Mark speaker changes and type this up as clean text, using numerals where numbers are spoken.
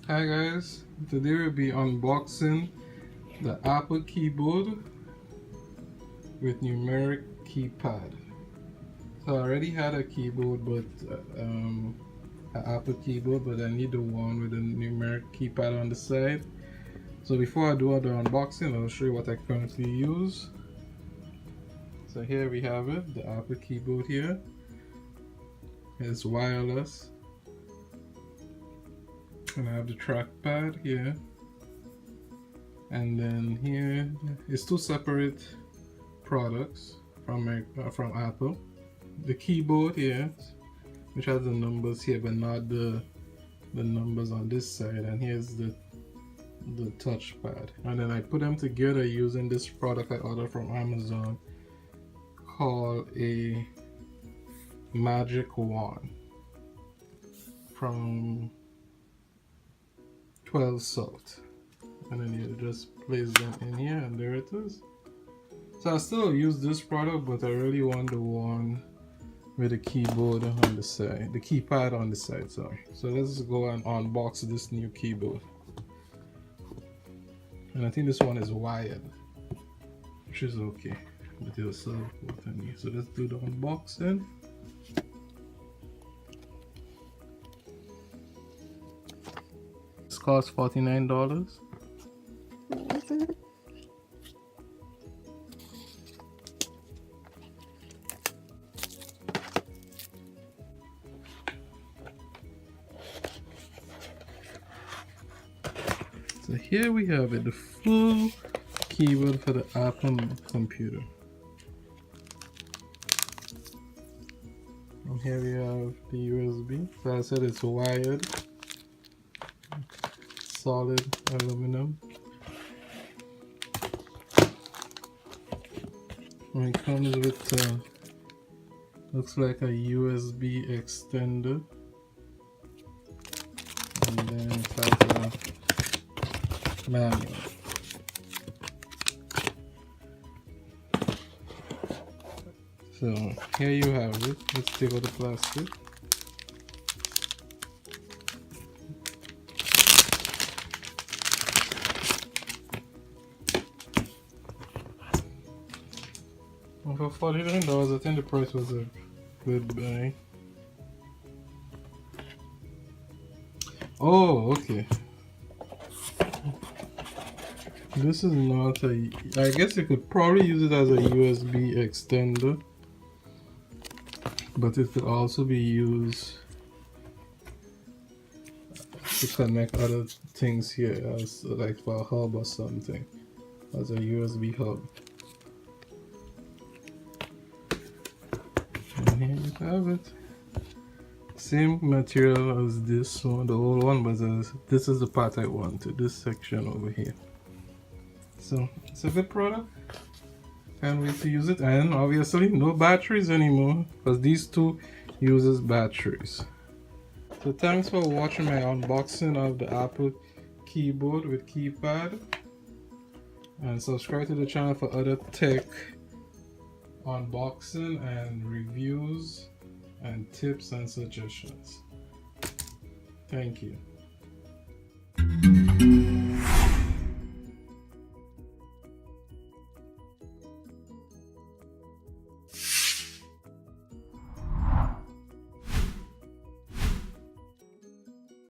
Speaker 1: Hi guys, today we'll be unboxing the Apple keyboard with Numeric Keypad. So I already had a keyboard, but an Apple keyboard, but I need the one with the Numeric Keypad on the side. So before I do the unboxing, I'll show you what I currently use. So here we have it, the Apple keyboard here. It's wireless. And I have the trackpad here, and then here is two separate products from Apple. The keyboard here, which has the numbers here but not the numbers on this side, and here's the touchpad. And then I put them together using this product I ordered from Amazon called a magic wand from 12 salt, and then you just place them in here, and there it is. So I still use this product, but I really want the one with the keyboard on the side, the keypad on the side, sorry. So let's go and unbox this new keyboard. And I think this one is wired, which is okay, but it'll serve both of me. So let's do the unboxing. Cost $49. So here we have it, the full keyboard for the Apple computer. And here we have the USB. So I said it's wired. Solid aluminum. And it comes with looks like a USB extender, and then it has a manual. So here you have it. Let's take out the plastic. For $49, I think the price was a good buy. Oh, okay. This is not a... I guess you could probably use it as a USB extender, but it could also be used to connect other things here, as like for a hub or something, as a USB hub. And here you have it. Same material as this one, the old one, but this is the part I wanted, this section over here. So it's a good product. Can't wait to use it. And obviously no batteries anymore, because these two uses batteries. So thanks for watching my unboxing of the Apple keyboard with keypad, and subscribe to the channel for other tech unboxing and reviews and tips and suggestions. Thank you.